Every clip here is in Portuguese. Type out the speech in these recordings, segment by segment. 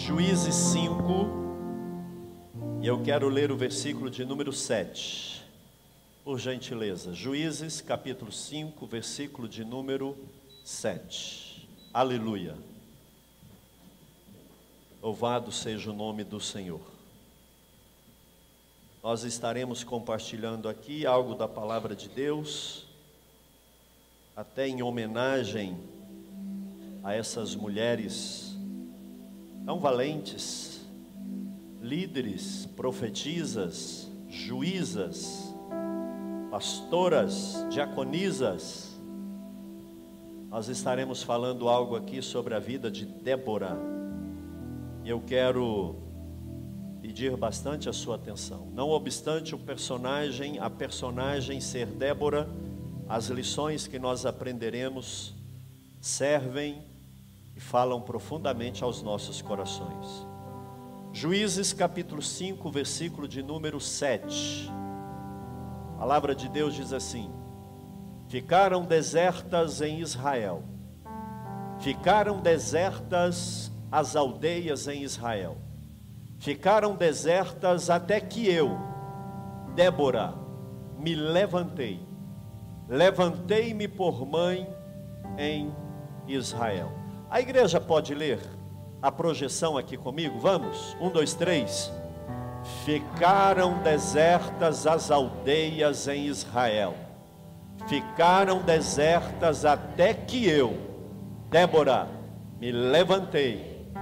Juízes 5, e eu quero ler o versículo de número 7, por gentileza. Juízes capítulo 5, versículo de número 7. Aleluia. Louvado seja o nome do Senhor. Nós estaremos compartilhando aqui algo da palavra de Deus, até em homenagem a essas mulheres tão valentes, líderes, profetisas, juízas, pastoras, diaconisas. Nós estaremos falando algo aqui sobre a vida de Débora, e eu quero pedir bastante a sua atenção. Não obstante a personagem ser Débora, as lições que nós aprenderemos servem e falam profundamente aos nossos corações. Juízes capítulo 5, versículo de número 7. A palavra de Deus diz assim: ficaram desertas em Israel, ficaram desertas as aldeias em Israel, ficaram desertas até que eu, Débora, me levantei-me por mãe em Israel. A igreja pode ler a projeção aqui comigo? Vamos? 1, 2, 3. Ficaram desertas as aldeias em Israel, ficaram desertas até que eu, Débora, me levantei-me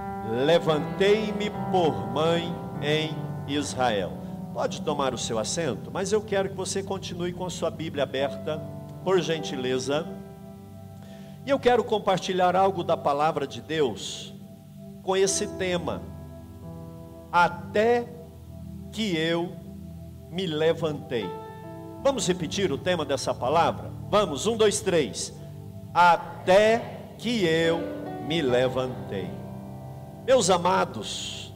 por mãe em Israel. Pode tomar o seu assento, mas eu quero que você continue com a sua Bíblia aberta, por gentileza. E eu quero compartilhar algo da palavra de Deus com esse tema: até que eu me levantei. Vamos repetir o tema dessa palavra? Vamos, 1, 2, 3. Até que eu me levantei. Meus amados,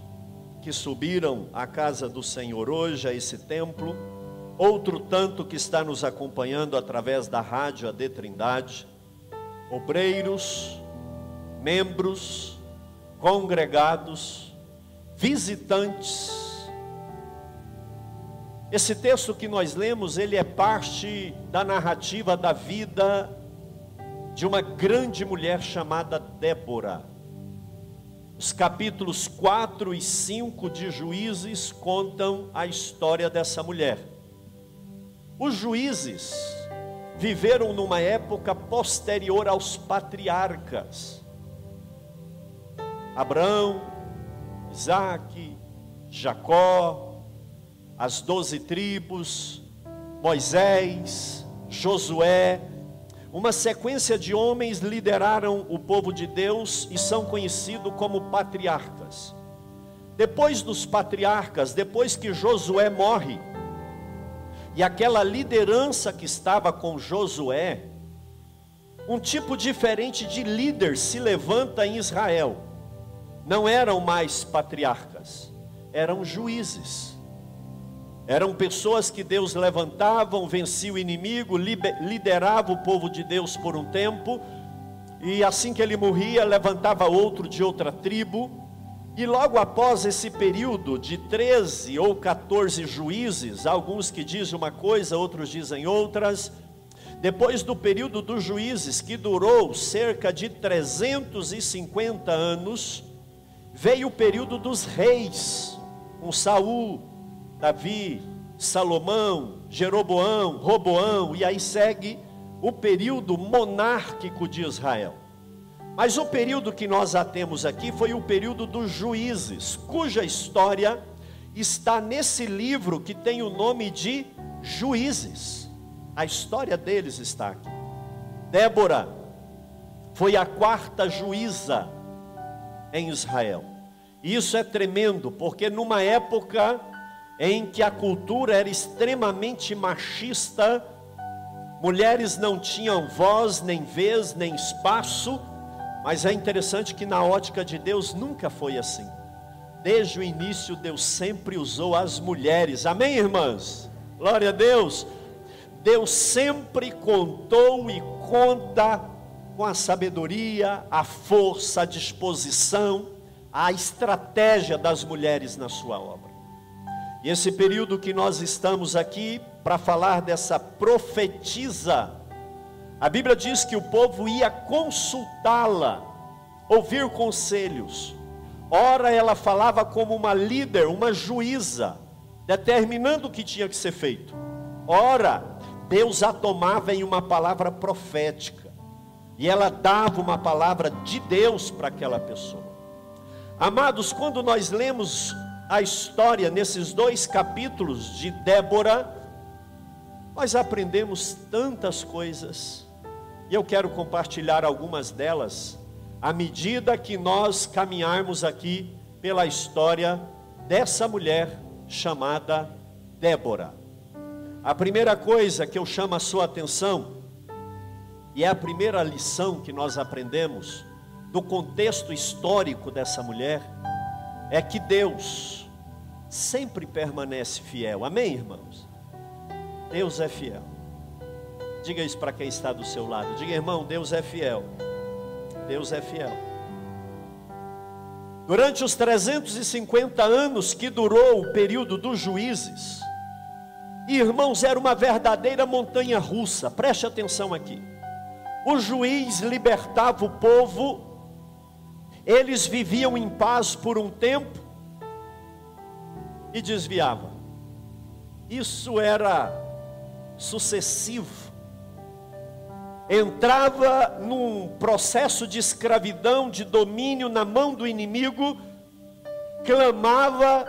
que subiram à casa do Senhor hoje, a esse templo, outro tanto que está nos acompanhando através da rádio AD Trindade, obreiros, membros, congregados, visitantes. Esse texto que nós lemos, ele é parte da narrativa da vida de uma grande mulher chamada Débora. Os capítulos 4 e 5 de Juízes contam a história dessa mulher. Os juízes viveram numa época posterior aos patriarcas. Abraão, Isaque, Jacó, as 12 tribos, Moisés, Josué. Uma sequência de homens lideraram o povo de Deus e são conhecidos como patriarcas. Depois dos patriarcas, depois que Josué morre, e aquela liderança que estava com Josué, um tipo diferente de líder se levanta em Israel. Não eram mais patriarcas, eram juízes. Eram pessoas que Deus levantavam, vencia o inimigo, liderava o povo de Deus por um tempo, e assim que ele morria, levantava outro de outra tribo. E logo após esse período de 13 ou 14 juízes, alguns que dizem uma coisa, outros dizem outras, depois do período dos juízes, que durou cerca de 350 anos, veio o período dos reis, com Saul, Davi, Salomão, Jeroboão, Roboão, e aí segue o período monárquico de Israel. Mas o período que nós temos aqui foi o período dos juízes, cuja história está nesse livro que tem o nome de Juízes. A história deles está aqui. Débora foi a 4ª juíza em Israel. E isso é tremendo, porque numa época em que a cultura era extremamente machista, mulheres não tinham voz, nem vez, nem espaço. Mas é interessante que na ótica de Deus nunca foi assim. Desde o início Deus sempre usou as mulheres. Amém, irmãs? Glória a Deus. Deus sempre contou e conta com a sabedoria, a força, a disposição, a estratégia das mulheres na sua obra. E esse período que nós estamos aqui para falar dessa profetisa, a Bíblia diz que o povo ia consultá-la, ouvir conselhos. Ora, ela falava como uma líder, uma juíza, determinando o que tinha que ser feito. Ora, Deus a tomava em uma palavra profética, e ela dava uma palavra de Deus para aquela pessoa. Amados, quando nós lemos a história nesses 2 capítulos de Débora, nós aprendemos tantas coisas, e eu quero compartilhar algumas delas, à medida que nós caminharmos aqui pela história dessa mulher chamada Débora. A primeira coisa que eu chamo a sua atenção, e é a primeira lição que nós aprendemos do contexto histórico dessa mulher, é que Deus sempre permanece fiel. Amém, irmãos? Deus é fiel. Diga isso para quem está do seu lado. Diga, irmão, Deus é fiel. Deus é fiel. Durante os 350 anos que durou o período dos juízes, irmãos, era uma verdadeira montanha russa. Preste atenção aqui. O juiz libertava o povo, eles viviam em paz por um tempo e desviavam. Isso era sucessivo. Entrava num processo de escravidão, de domínio na mão do inimigo, clamava,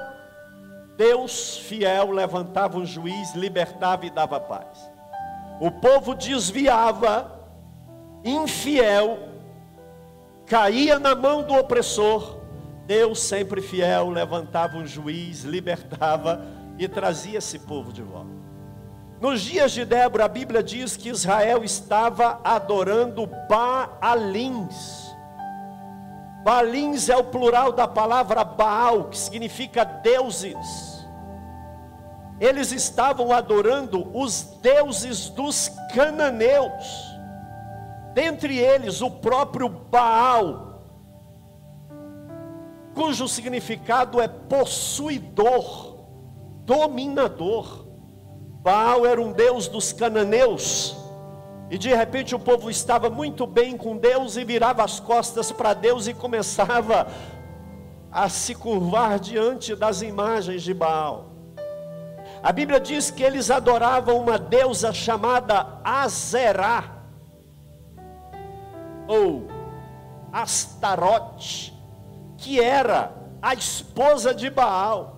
Deus fiel levantava um juiz, libertava e dava paz. O povo desviava, infiel, caía na mão do opressor, Deus sempre fiel levantava um juiz, libertava e trazia esse povo de volta. Nos dias de Débora, a Bíblia diz que Israel estava adorando Baalins. Baalins é o plural da palavra Baal, que significa deuses. Eles estavam adorando os deuses dos cananeus. Dentre eles, o próprio Baal, cujo significado é possuidor, dominador. Baal era um deus dos cananeus, e de repente o povo estava muito bem com Deus e virava as costas para Deus e começava a se curvar diante das imagens de Baal. A Bíblia diz que eles adoravam uma deusa chamada Azerá, ou Astarote, que era a esposa de Baal.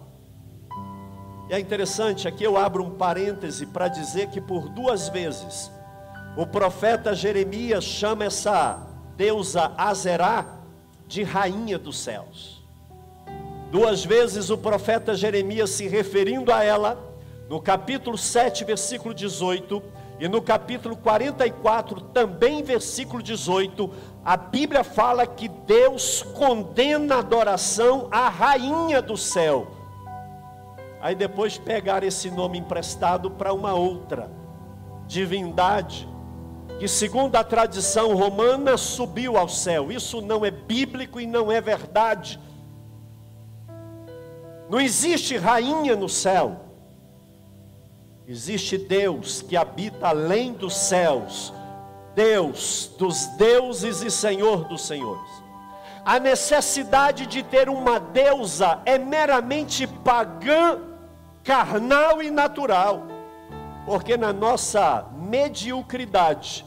E é interessante, aqui eu abro um parêntese para dizer que por 2 vezes o profeta Jeremias chama essa deusa Azerá de rainha dos céus. 2 vezes o profeta Jeremias se referindo a ela, no capítulo 7, versículo 18, e no capítulo 44, também versículo 18, a Bíblia fala que Deus condena a adoração à rainha do céu. Aí depois pegaram esse nome emprestado para uma outra divindade, que segundo a tradição romana subiu ao céu. Isso não é bíblico e não é verdade. Não existe rainha no céu. Existe Deus que habita além dos céus, Deus dos deuses e Senhor dos senhores. A necessidade de ter uma deusa é meramente pagã, carnal e natural, porque na nossa mediocridade,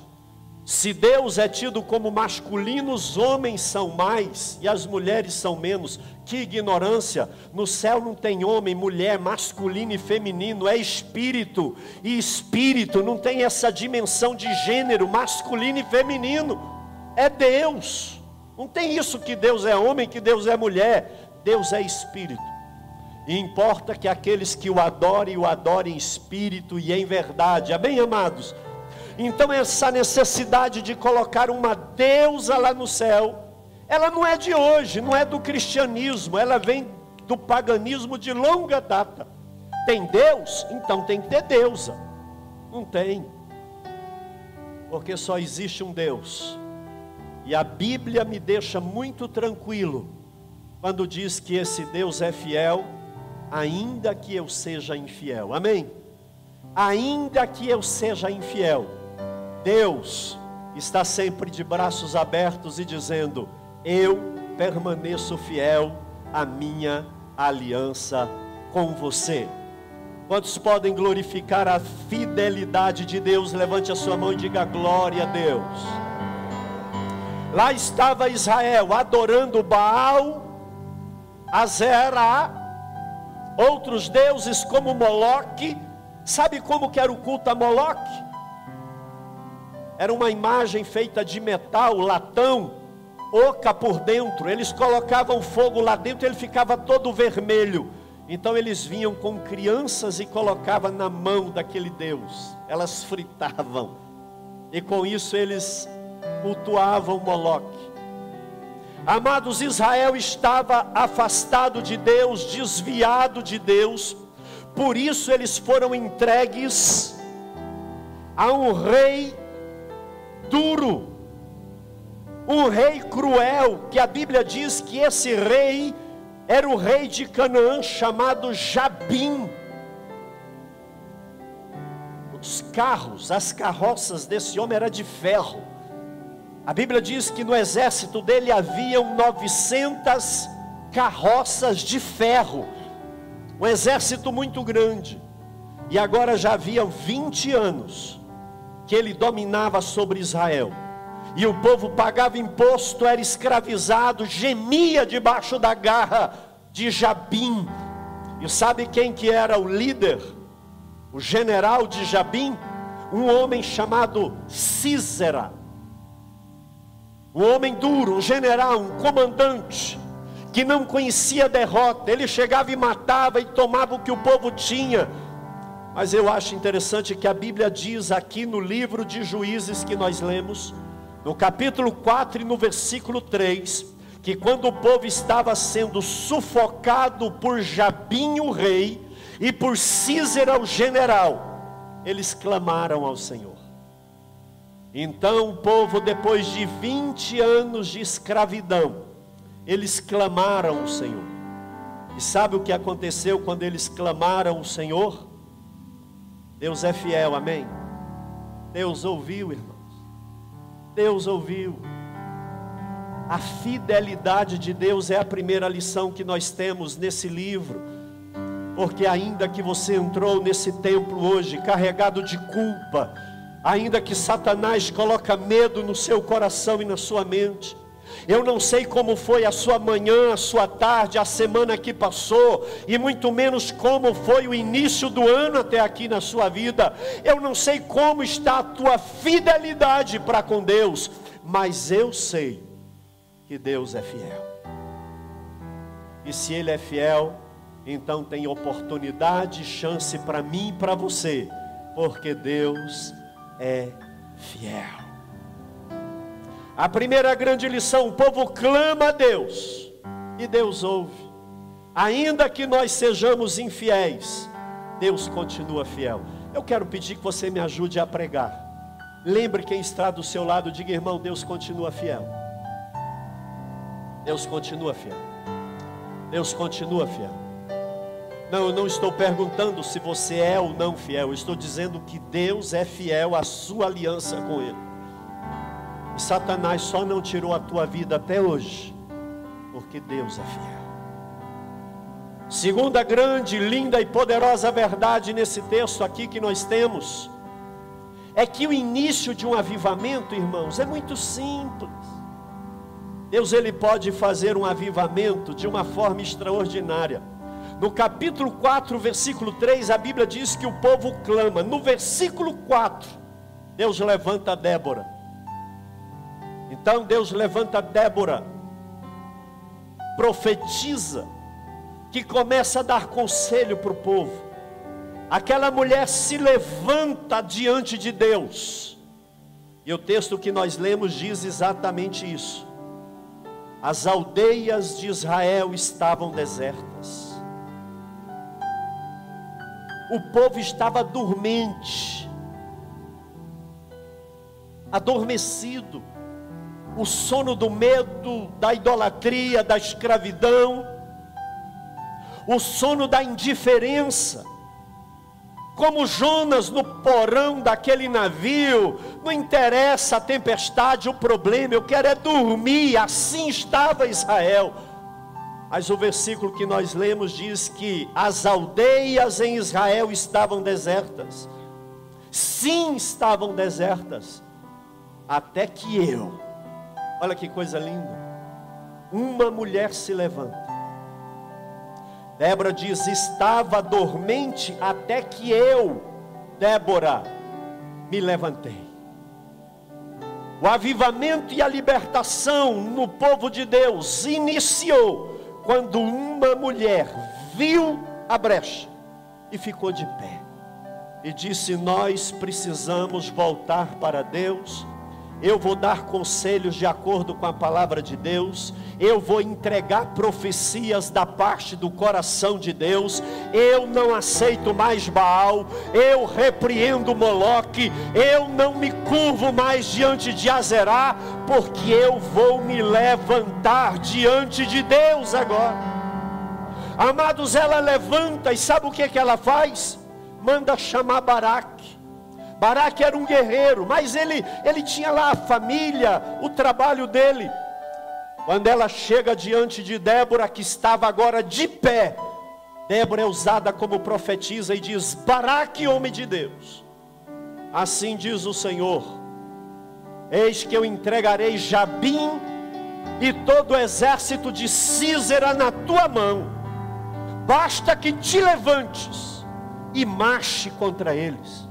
se Deus é tido como masculino, os homens são mais e as mulheres são menos. Que ignorância! No céu não tem homem, mulher, masculino e feminino, é espírito, e espírito não tem essa dimensão de gênero, masculino e feminino, é Deus. Não tem isso que Deus é homem, que Deus é mulher. Deus é espírito, e importa que aqueles que o adorem em espírito e em verdade. Amém, amados? Então essa necessidade de colocar uma deusa lá no céu, ela não é de hoje, não é do cristianismo, ela vem do paganismo de longa data. Tem Deus? Então tem que ter deusa. Não tem, porque só existe um Deus, e a Bíblia me deixa muito tranquilo quando diz que esse Deus é fiel, ainda que eu seja infiel. Amém? Ainda que eu seja infiel, Deus está sempre de braços abertos e dizendo: eu permaneço fiel à minha aliança com você. Quantos podem glorificar a fidelidade de Deus? Levante a sua mão e diga glória a Deus. Lá estava Israel adorando Baal, Azera, outros deuses como Moloque. Sabe como que era o culto a Moloque? Era uma imagem feita de metal, latão, oca por dentro. Eles colocavam fogo lá dentro e ele ficava todo vermelho. Então eles vinham com crianças e colocavam na mão daquele Deus. Elas fritavam. E com isso eles cultuavam Moloque. Amados, Israel estava afastado de Deus, desviado de Deus. Por isso eles foram entregues a um rei duro, um rei cruel, que a Bíblia diz que esse rei era o rei de Canaã, chamado Jabim. Os carros, as carroças desse homem eram de ferro. A Bíblia diz que no exército dele haviam 900 carroças de ferro. Um exército muito grande. E agora já havia 20 anos que ele dominava sobre Israel. E o povo pagava imposto, era escravizado, gemia debaixo da garra de Jabim. E sabe quem que era o líder? O general de Jabim? Um homem chamado Sísera. Um homem duro, um general, um comandante, que não conhecia derrota. Ele chegava e matava e tomava o que o povo tinha. Mas eu acho interessante que a Bíblia diz aqui no livro de Juízes que nós lemos, no capítulo 4 e no versículo 3, que quando o povo estava sendo sufocado por Jabim o rei e por Sísera o general, eles clamaram ao Senhor. Então o povo, depois de 20 anos de escravidão, eles clamaram ao Senhor. E sabe o que aconteceu quando eles clamaram ao Senhor? Deus é fiel, amém? Deus ouviu, irmãos. Deus ouviu. A fidelidade de Deus é a primeira lição que nós temos nesse livro. Porque ainda que você entrou nesse templo hoje carregado de culpa, ainda que Satanás coloca medo no seu coração e na sua mente, eu não sei como foi a sua manhã, a sua tarde, a semana que passou, e muito menos como foi o início do ano até aqui na sua vida. Eu não sei como está a tua fidelidade para com Deus, mas eu sei que Deus é fiel. E se Ele é fiel, então tem oportunidade, chance para mim e para você, porque Deus é fiel. A primeira grande lição: o povo clama a Deus e Deus ouve. Ainda que nós sejamos infiéis, Deus continua fiel. Eu quero pedir que você me ajude a pregar. Lembre quem está do seu lado, diga: irmão, Deus continua fiel. Deus continua fiel. Deus continua fiel. Não, eu não estou perguntando se você é ou não fiel. Eu estou dizendo que Deus é fiel à sua aliança com Ele. E Satanás só não tirou a tua vida até hoje, porque Deus é fiel. Segunda grande, linda e poderosa verdade nesse texto aqui que nós temos, é que o início de um avivamento, irmãos, é muito simples. Deus, Ele pode fazer um avivamento de uma forma extraordinária. No capítulo 4, versículo 3, a Bíblia diz que o povo clama. No versículo 4, Deus levanta Débora. Então Deus levanta Débora, profetiza, que começa a dar conselho para o povo. Aquela mulher se levanta diante de Deus. E o texto que nós lemos diz exatamente isso. As aldeias de Israel estavam desertas. O povo estava dormente, adormecido. o sono do medo, da idolatria, da escravidão, o sono da indiferença, como Jonas no porão daquele navio. Não interessa a tempestade, o problema, eu quero é dormir. Assim estava Israel. Mas o versículo que nós lemos diz que as aldeias em Israel estavam desertas. Sim, estavam desertas, até que olha que coisa linda, uma mulher se levanta. Débora diz: estava dormente até que eu, Débora, me levantei. O avivamento e a libertação no povo de Deus iniciou quando uma mulher viu a brecha e ficou de pé e disse: nós precisamos voltar para Deus. Eu vou dar conselhos de acordo com a palavra de Deus. Eu vou entregar profecias da parte do coração de Deus. Eu não aceito mais Baal. Eu repreendo Moloque. Eu não me curvo mais diante de Azerá, porque eu vou me levantar diante de Deus agora. Amados, ela levanta e sabe o que ela faz? Manda chamar Baraque. Baraque era um guerreiro, mas ele tinha lá a família, o trabalho dele. Quando ela chega diante de Débora, que estava agora de pé, Débora é usada como profetisa e diz: Baraque, homem de Deus, assim diz o Senhor, eis que eu entregarei Jabim e todo o exército de Sísera na tua mão, basta que te levantes e marche contra eles.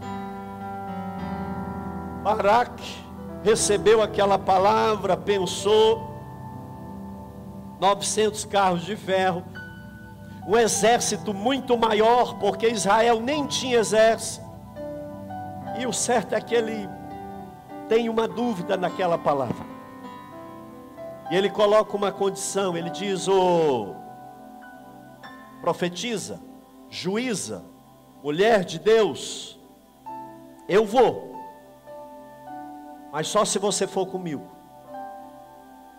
Baraque recebeu aquela palavra, pensou: 900 carros de ferro, um exército muito maior, porque Israel nem tinha exército. E o certo é que ele tem uma dúvida naquela palavra. E ele coloca uma condição, ele diz: profetiza, juíza, mulher de Deus, eu vou, mas só se você for comigo.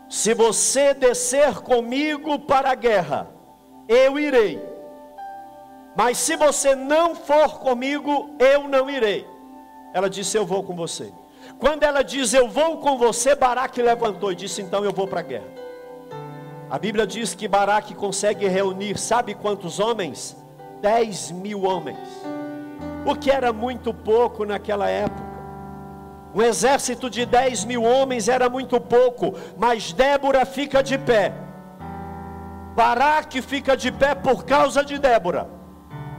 Se você descer comigo para a guerra, eu irei. Mas se você não for comigo, eu não irei. Ela disse: eu vou com você. Quando ela diz eu vou com você, Baraque levantou e disse: então eu vou para a guerra. A Bíblia diz que Baraque consegue reunir, sabe quantos homens? 10.000 homens, o que era muito pouco naquela época. Um exército de 10.000 homens era muito pouco, mas Débora fica de pé. Baraque fica de pé por causa de Débora.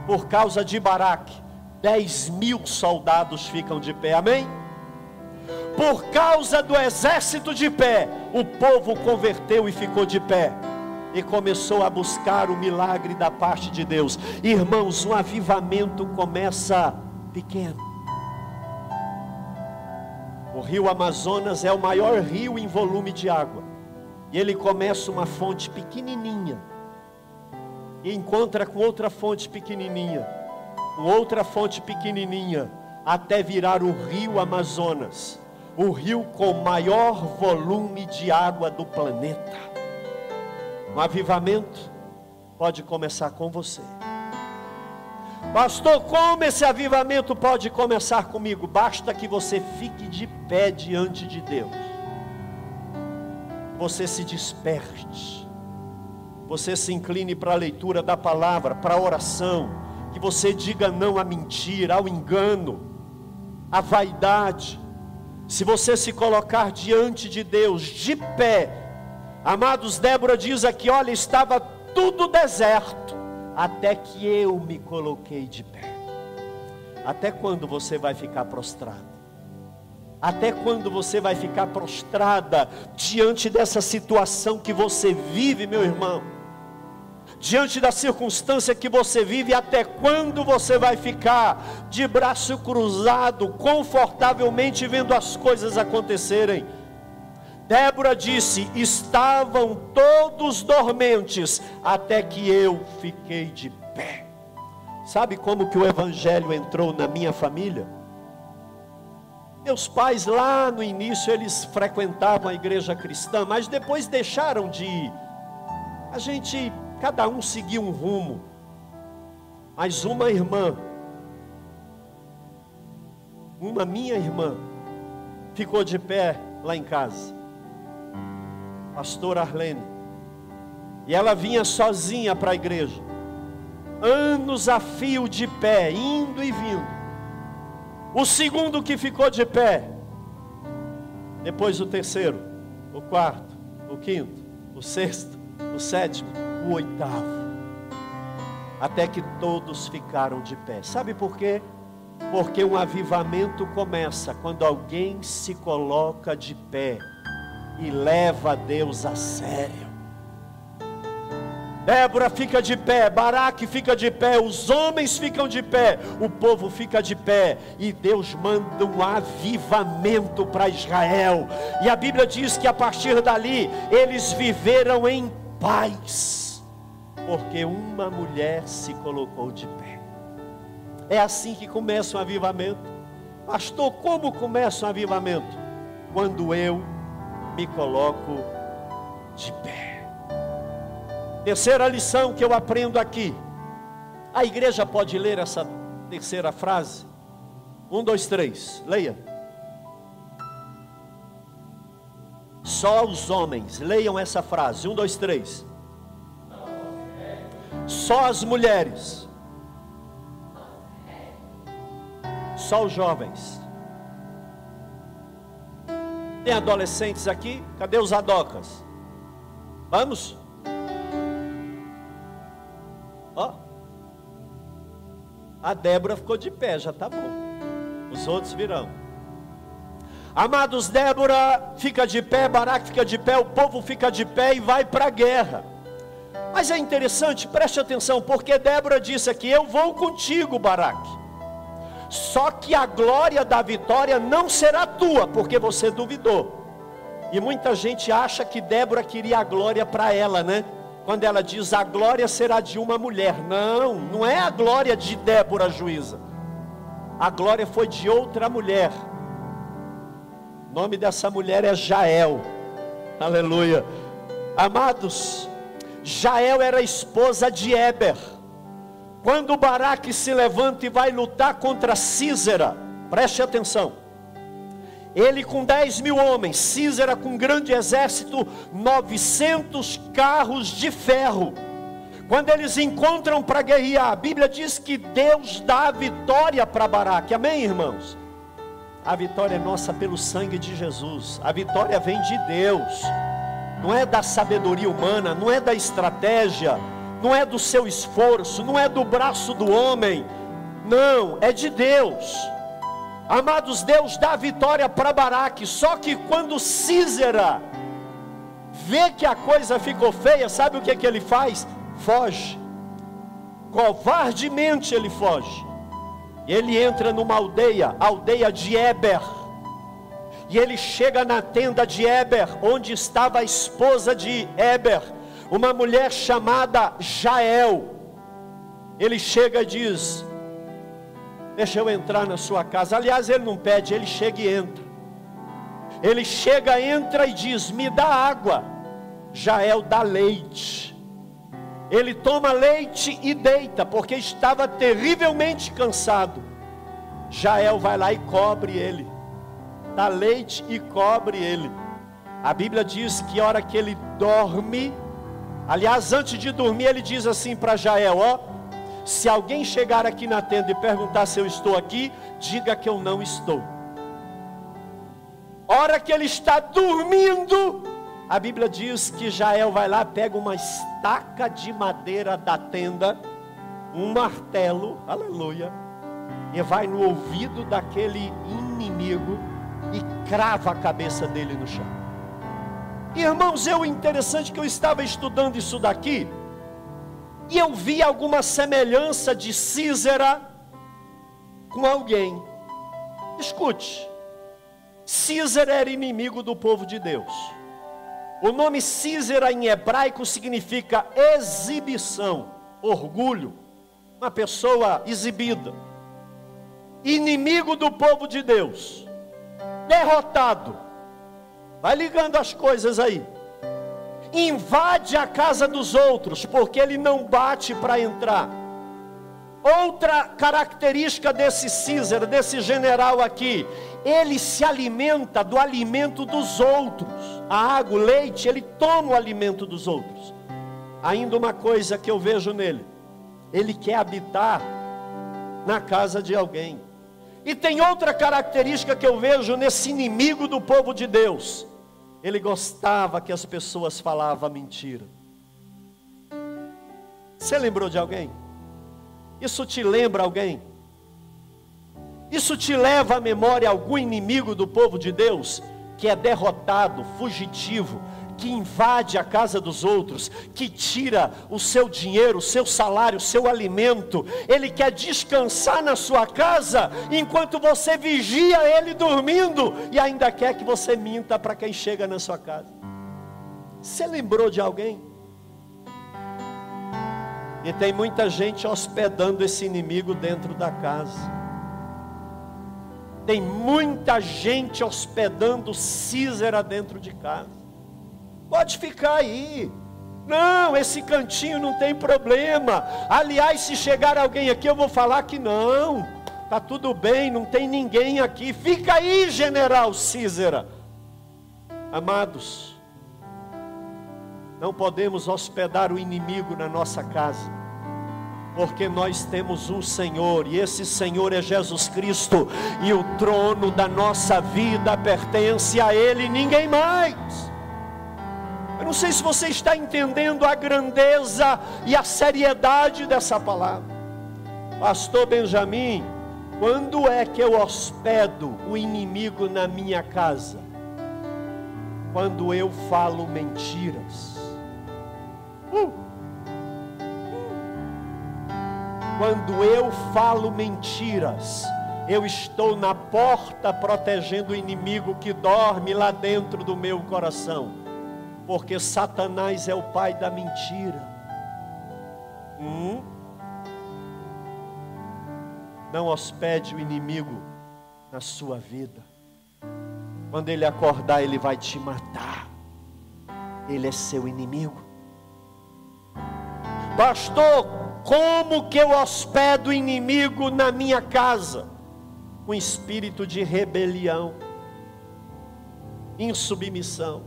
Por causa de Baraque, 10.000 soldados ficam de pé, amém? Por causa do exército de pé, o povo converteu e ficou de pé, e começou a buscar o milagre da parte de Deus. Irmãos, um avivamento começa pequeno. O rio Amazonas é o maior rio em volume de água, e ele começa uma fonte pequenininha, e encontra com outra fonte pequenininha, com outra fonte pequenininha, até virar o rio Amazonas, o rio com maior volume de água do planeta. Um avivamento pode começar com você. Pastor, como esse avivamento pode começar comigo? Basta que você fique de pé diante de Deus, você se desperte, você se incline para a leitura da palavra, para a oração, que você diga não à mentira, ao engano, à vaidade. Se você se colocar diante de Deus de pé, amados, Débora diz aqui: olha, estava tudo deserto, até que eu me coloquei de pé. Até quando você vai ficar prostrado? Até quando você vai ficar prostrada diante dessa situação que você vive, meu irmão? Diante da circunstância que você vive, até quando você vai ficar de braço cruzado, confortavelmente vendo as coisas acontecerem? Débora disse: estavam todos dormentes, até que eu fiquei de pé. Sabe como que o evangelho entrou na minha família? Meus pais lá no início eles frequentavam a igreja cristã, mas depois deixaram de ir. Cada um seguia um rumo. Mas uma minha irmã, ficou de pé lá em casa. Pastora Arlene. E ela vinha sozinha para a igreja. Anos a fio de pé, indo e vindo. O segundo que ficou de pé. Depois o terceiro, o quarto, o quinto, o sexto, o sétimo, o oitavo. Até que todos ficaram de pé. Sabe por quê? Porque um avivamento começa quando alguém se coloca de pé e leva Deus a sério. Débora fica de pé, Baraque fica de pé, os homens ficam de pé, o povo fica de pé, e Deus manda um avivamento para Israel. E a Bíblia diz que a partir dali eles viveram em paz, porque uma mulher se colocou de pé. É assim que começa um avivamento. Pastor, como começa um avivamento? Quando eu me coloco de pé. Terceira lição que eu aprendo aqui. A igreja pode ler essa terceira frase? 1, 2, 3, leia. Só os homens, leiam essa frase. 1, 2, 3. Só as mulheres. Só os jovens. Tem adolescentes aqui? Cadê os adocas? Vamos? Ó. A Débora ficou de pé, já está bom. Os outros virão. Amados, Débora fica de pé, Baraque fica de pé, o povo fica de pé e vai para a guerra. Mas é interessante, preste atenção, porque Débora disse aqui: eu vou contigo, Baraque. Só que a glória da vitória não será tua, porque você duvidou. E muita gente acha que Débora queria a glória para ela, né? Quando ela diz a glória será de uma mulher. Não, não é a glória de Débora juíza. A glória foi de outra mulher. O nome dessa mulher é Jael. Aleluia. Amados, Jael era esposa de Éber. Quando Baraque se levanta e vai lutar contra Sísera, preste atenção, ele com 10.000 homens, Sísera com um grande exército, 900 carros de ferro. Quando eles encontram para guerrear, a Bíblia diz que Deus dá a vitória para Baraque. Amém, irmãos? A vitória é nossa pelo sangue de Jesus. A vitória vem de Deus. Não é da sabedoria humana, não é da estratégia, não é do seu esforço, não é do braço do homem. Não, é de Deus. Amados, Deus dá a vitória para Baraque. Só que quando Sísera vê que a coisa ficou feia, sabe o que ele faz? Foge. Covardemente ele foge. Ele entra numa aldeia, a aldeia de Éber. E ele chega na tenda de Éber, onde estava a esposa de Éber, uma mulher chamada Jael. Ele chega e diz: deixa eu entrar na sua casa. Aliás, ele não pede, ele chega e entra. Ele chega, entra e diz: me dá água. Jael dá leite. Ele toma leite e deita, porque estava terrivelmente cansado. Jael vai lá e cobre ele, dá leite e cobre ele. A Bíblia diz que a hora que ele dorme, aliás, antes de dormir, ele diz assim para Jael: ó, se alguém chegar aqui na tenda e perguntar se eu estou aqui, diga que eu não estou. A hora que ele está dormindo, a Bíblia diz que Jael vai lá, pega uma estaca de madeira da tenda, um martelo, aleluia, e vai no ouvido daquele inimigo e crava a cabeça dele no chão. Irmãos, interessante que eu estava estudando isso daqui, e eu vi alguma semelhança de Sísera com alguém. Escute, Sísera era inimigo do povo de Deus. O nome Sísera em hebraico significa exibição, orgulho, uma pessoa exibida, inimigo do povo de Deus. derrotado. Vai ligando as coisas aí. Invade a casa dos outros, porque ele não bate para entrar. Outra característica desse Císara, desse general aqui, ele se alimenta do alimento dos outros. A água, o leite, ele toma o alimento dos outros. Ainda uma coisa que eu vejo nele, ele quer habitar na casa de alguém. E tem outra característica que eu vejo nesse inimigo do povo de Deus. Ele gostava que as pessoas falavam mentira. Você lembrou de alguém? Isso te lembra alguém? Isso te leva à memória algum inimigo do povo de Deus, que é derrotado, fugitivo, que invade a casa dos outros, que tira o seu dinheiro, o seu salário, o seu alimento. Ele quer descansar na sua casa, enquanto você vigia ele dormindo, e ainda quer que você minta para quem chega na sua casa. Você lembrou de alguém? E tem muita gente hospedando esse inimigo dentro da casa. Tem muita gente hospedando Císara dentro de casa. Pode ficar aí. Não, esse cantinho não tem problema. Aliás, se chegar alguém aqui, eu vou falar que não. Tá tudo bem, não tem ninguém aqui. Fica aí, general Císara. Amados, não podemos hospedar o inimigo na nossa casa, porque nós temos um Senhor, e esse Senhor é Jesus Cristo, e o trono da nossa vida pertence a Ele, ninguém mais. Eu não sei se você está entendendo a grandeza e a seriedade dessa palavra. Pastor Benjamin, quando é que eu hospedo o inimigo na minha casa? Quando eu falo mentiras. Quando eu falo mentiras, eu estou na porta protegendo o inimigo que dorme lá dentro do meu coração. Porque Satanás é o pai da mentira. Não hospede o inimigo na sua vida. Quando ele acordar, ele vai te matar. Ele é seu inimigo. Pastor, como que eu hospedo o inimigo na minha casa? Com espírito de rebelião, insubmissão.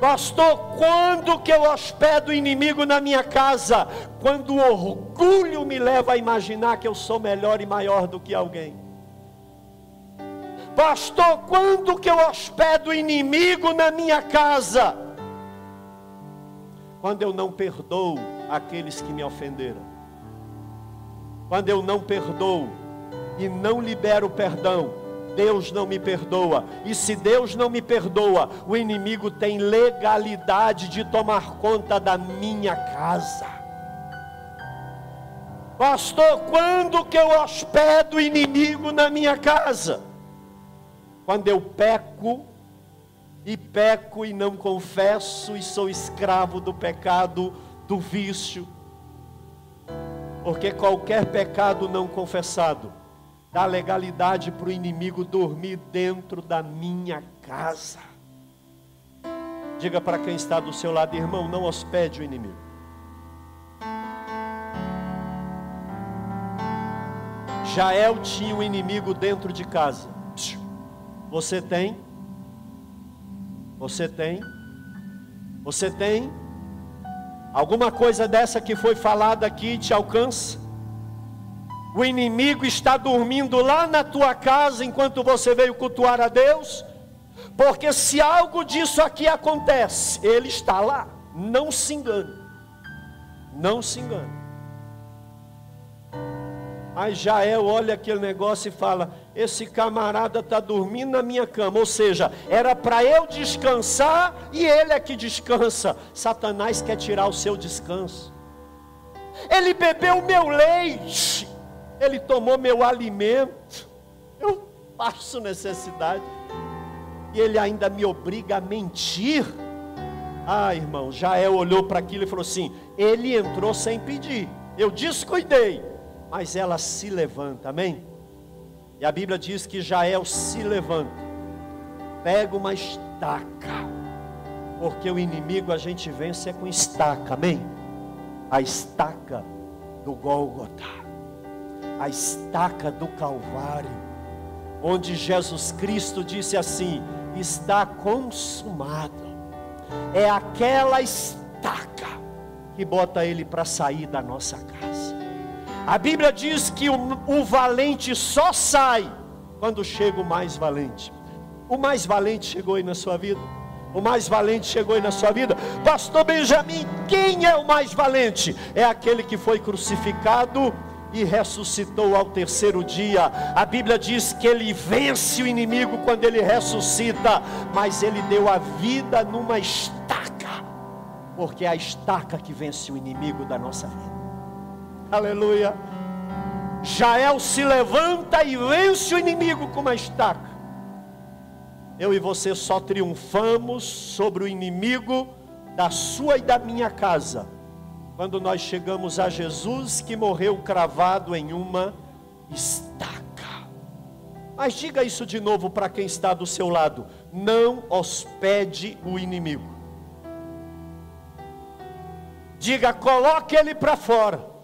Pastor, quando que eu hospedo o inimigo na minha casa? Quando o orgulho me leva a imaginar que eu sou melhor e maior do que alguém. Pastor, quando que eu hospedo o inimigo na minha casa? Quando eu não perdoo aqueles que me ofenderam. Quando eu não perdoo e não libero perdão, Deus não me perdoa. E se Deus não me perdoa, o inimigo tem legalidade de tomar conta da minha casa. Pastor, quando que eu hospedo o inimigo na minha casa? Quando eu peco e não confesso, e sou escravo do pecado, do vício. Porque qualquer pecado não confessado dá legalidade para o inimigo dormir dentro da minha casa. Diga para quem está do seu lado: irmão, não hospede o inimigo. Jael tinha um inimigo dentro de casa. Você tem? Você tem? Você tem? Alguma coisa dessa que foi falada aqui te alcança? O inimigo está dormindo lá na tua casa enquanto você veio cultuar a Deus? Porque se algo disso aqui acontece, ele está lá. Não se engane. Não se engane. Aí Jael olha aquele negócio e fala: esse camarada está dormindo na minha cama. Ou seja, era para eu descansar e ele é que descansa. Satanás quer tirar o seu descanso. Ele bebeu meu leite, ele tomou meu alimento, eu passo necessidade, e ele ainda me obriga a mentir. Ah, irmão, Jael olhou para aquilo e falou assim: ele entrou sem pedir, eu descuidei, mas ela se levanta, amém? E a Bíblia diz que Jael se levanta, pega uma estaca, porque o inimigo a gente vence é com estaca, amém? A estaca do Gólgota, a estaca do Calvário, onde Jesus Cristo disse assim: está consumado. É aquela estaca que bota ele para sair da nossa casa. A Bíblia diz que o valente só sai quando chega o mais valente. O mais valente chegou aí na sua vida? O mais valente chegou aí na sua vida? Pastor Benjamin, quem é o mais valente? É aquele que foi crucificado e ressuscitou ao terceiro dia. A Bíblia diz que ele vence o inimigo quando ele ressuscita, mas ele deu a vida numa estaca, porque é a estaca que vence o inimigo da nossa vida. Aleluia. Jael se levanta e vence o inimigo com uma estaca. Eu e você só triunfamos sobre o inimigo da sua e da minha casa quando nós chegamos a Jesus, que morreu cravado em uma estaca. Mas diga isso de novo para quem está do seu lado: não hospede o inimigo. Diga: coloque ele para fora.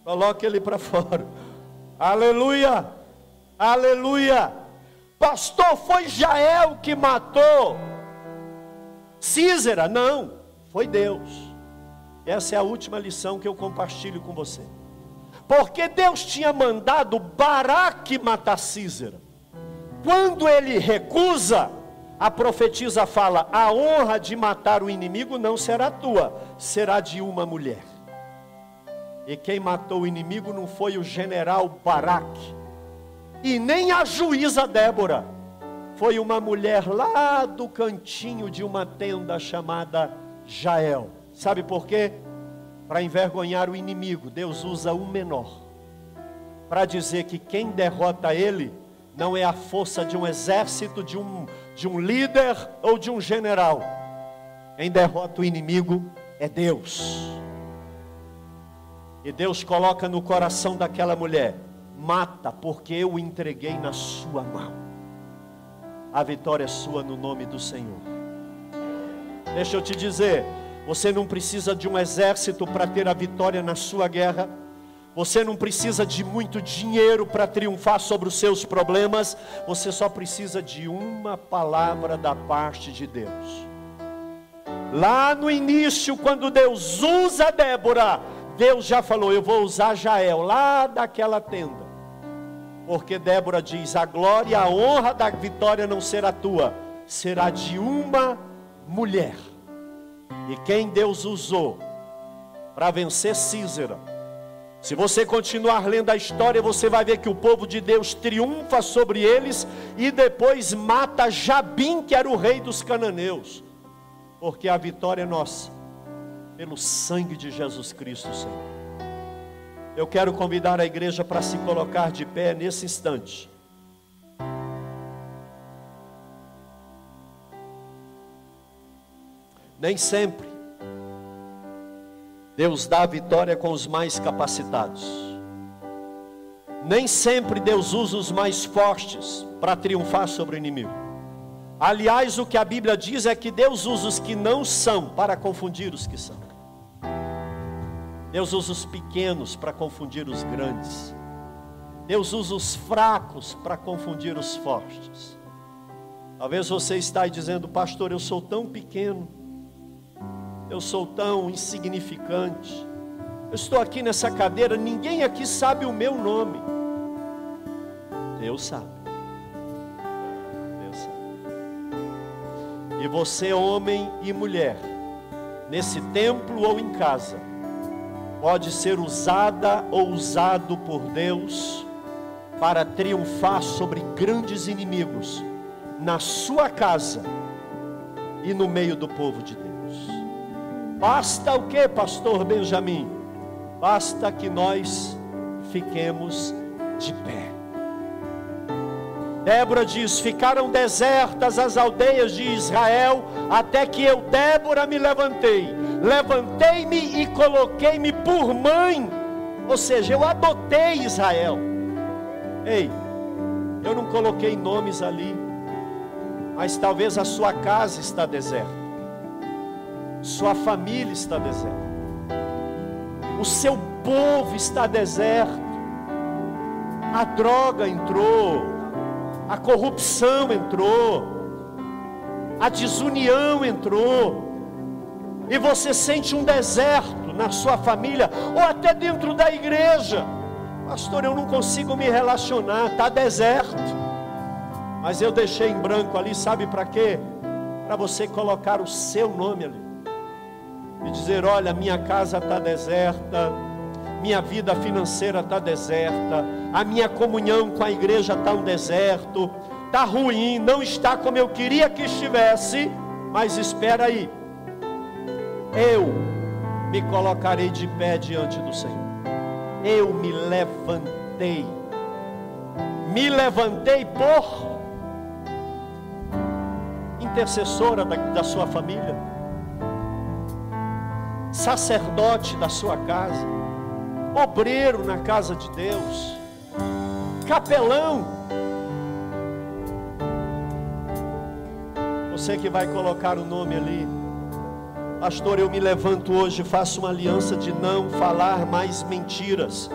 Coloque ele para fora. Aleluia, aleluia. Pastor, foi Jael que matou Sísera? Não, foi Deus. Essa é a última lição que eu compartilho com você. Porque Deus tinha mandado Baraque matar Sísera. Quando ele recusa, a profetisa fala: a honra de matar o inimigo não será tua, será de uma mulher. E quem matou o inimigo não foi o general Baraque, e nem a juíza Débora. Foi uma mulher lá do cantinho de uma tenda chamada Jael. Sabe por quê? Para envergonhar o inimigo, Deus usa o menor, para dizer que quem derrota ele não é a força de um exército, de um líder ou de um general. Quem derrota o inimigo é Deus. E Deus coloca no coração daquela mulher: mata, porque eu o entreguei na sua mão. A vitória é sua no nome do Senhor. Deixa eu te dizer, você não precisa de um exército para ter a vitória na sua guerra. Você não precisa de muito dinheiro para triunfar sobre os seus problemas. Você só precisa de uma palavra da parte de Deus. Lá no início, quando Deus usa Débora, Deus já falou: eu vou usar Jael lá daquela tenda. Porque Débora diz: a glória e a honra da vitória não será tua, será de uma mulher. E quem Deus usou para vencer Sísera, se você continuar lendo a história, você vai ver que o povo de Deus triunfa sobre eles e depois mata Jabim, que era o rei dos cananeus. Porque a vitória é nossa, pelo sangue de Jesus Cristo, Senhor. Eu quero convidar a igreja para se colocar de pé nesse instante. Nem sempre Deus dá a vitória com os mais capacitados. Nem sempre Deus usa os mais fortes para triunfar sobre o inimigo. Aliás, o que a Bíblia diz é que Deus usa os que não são para confundir os que são. Deus usa os pequenos para confundir os grandes. Deus usa os fracos para confundir os fortes. Talvez você está aí dizendo: pastor, eu sou tão pequeno, eu sou tão insignificante, eu estou aqui nessa cadeira, ninguém aqui sabe o meu nome. Deus sabe. Deus sabe. E você, homem e mulher, nesse templo ou em casa, pode ser usada ou usado por Deus para triunfar sobre grandes inimigos na sua casa e no meio do povo de Deus. Basta o que, pastor Benjamin? Basta que nós fiquemos de pé. Débora diz: ficaram desertas as aldeias de Israel, até que eu, Débora, me levantei. Levantei-me e coloquei-me por mãe. Ou seja, eu adotei Israel. Ei, Eu não coloquei nomes ali, mas talvez a sua casa está deserta, sua família está deserta, o seu povo está deserto. A droga entrou, a corrupção entrou, a desunião entrou, e você sente um deserto na sua família, ou até dentro da igreja. Pastor, eu não consigo me relacionar, está deserto. Mas eu deixei em branco ali, sabe para quê? Para você colocar o seu nome ali e dizer: olha, minha casa está deserta, minha vida financeira está deserta, a minha comunhão com a igreja está um deserto, está ruim, não está como eu queria que estivesse. Mas espera aí, eu me colocarei de pé diante do Senhor. Eu me levantei por intercessora da sua família, sacerdote da sua casa, obreiro na casa de Deus, capelão. Você que vai colocar o nome ali: pastor, eu me levanto hoje, faço uma aliança de não falar mais mentiras.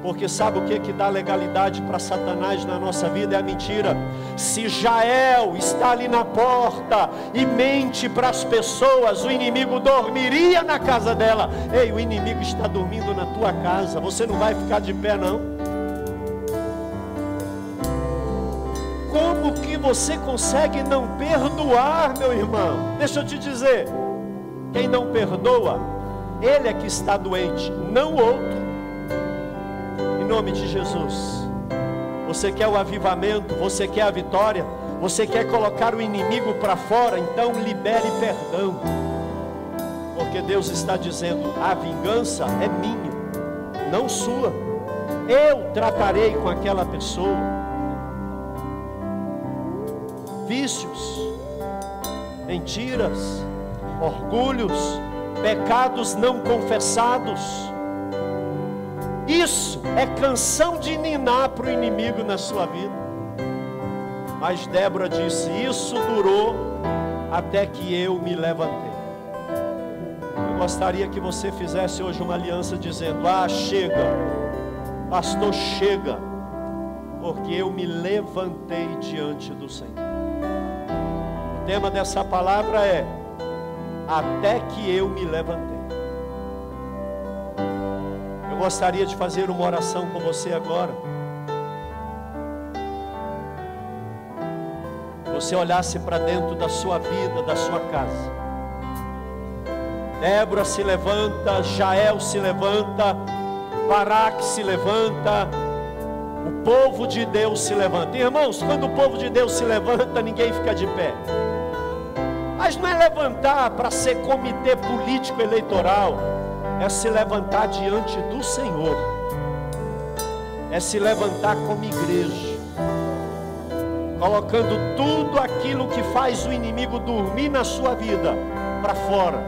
Porque sabe o que dá legalidade para Satanás na nossa vida? É a mentira. Se Jael está ali na porta e mente para as pessoas, o inimigo dormiria na casa dela. Ei, o inimigo está dormindo na tua casa, você não vai ficar de pé não. Como que você consegue não perdoar, meu irmão? Deixa eu te dizer, quem não perdoa, ele é que está doente, não o outro. Em nome de Jesus, você quer o avivamento, você quer a vitória, você quer colocar o inimigo para fora, então libere perdão, porque Deus está dizendo: a vingança é minha, não sua. Eu tratarei com aquela pessoa. Vícios, mentiras, orgulhos, pecados não confessados, isso é canção de ninar para o inimigo na sua vida. Mas Débora disse: isso durou até que eu me levantei. Eu gostaria que você fizesse hoje uma aliança dizendo: ah, chega, pastor, chega, porque eu me levantei diante do Senhor. O tema dessa palavra é: até que eu me levantei. Eu gostaria de fazer uma oração com você agora. Você olhasse para dentro da sua vida, da sua casa. Débora se levanta, Jael se levanta, Baraque se levanta, o povo de Deus se levanta. Irmãos, quando o povo de Deus se levanta, ninguém fica de pé. Mas não é levantar para ser comitê político eleitoral, é se levantar diante do Senhor, é se levantar como igreja, colocando tudo aquilo que faz o inimigo dormir na sua vida para fora.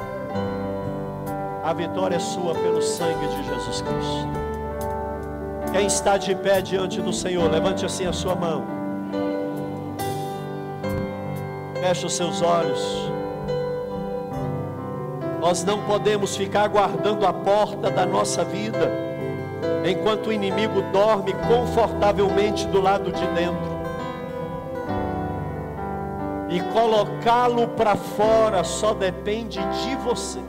A vitória é sua pelo sangue de Jesus Cristo. Quem está de pé diante do Senhor, levante assim a sua mão, feche os seus olhos. Nós não podemos ficar aguardando a porta da nossa vida, enquanto o inimigo dorme confortavelmente do lado de dentro. E colocá-lo para fora só depende de você.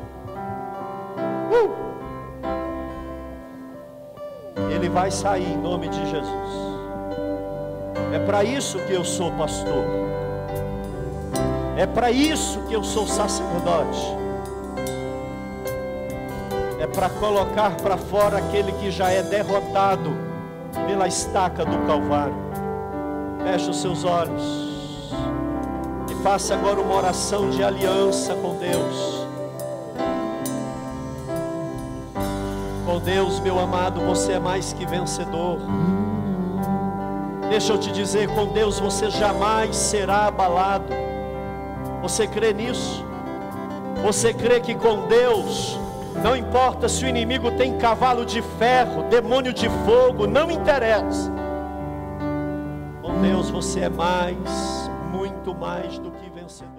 Ele vai sair em nome de Jesus. É para isso que eu sou pastor. É para isso que eu sou sacerdote. É para colocar para fora aquele que já é derrotado pela estaca do Calvário. Feche os seus olhos e faça agora uma oração de aliança com Deus. Com Deus, meu amado, você é mais que vencedor. Deixa eu te dizer, com Deus você jamais será abalado. Você crê nisso? Você crê que com Deus, não importa se o inimigo tem cavalo de ferro, demônio de fogo, não interessa. Com Deus Deus, você é mais, muito mais do que vencedor.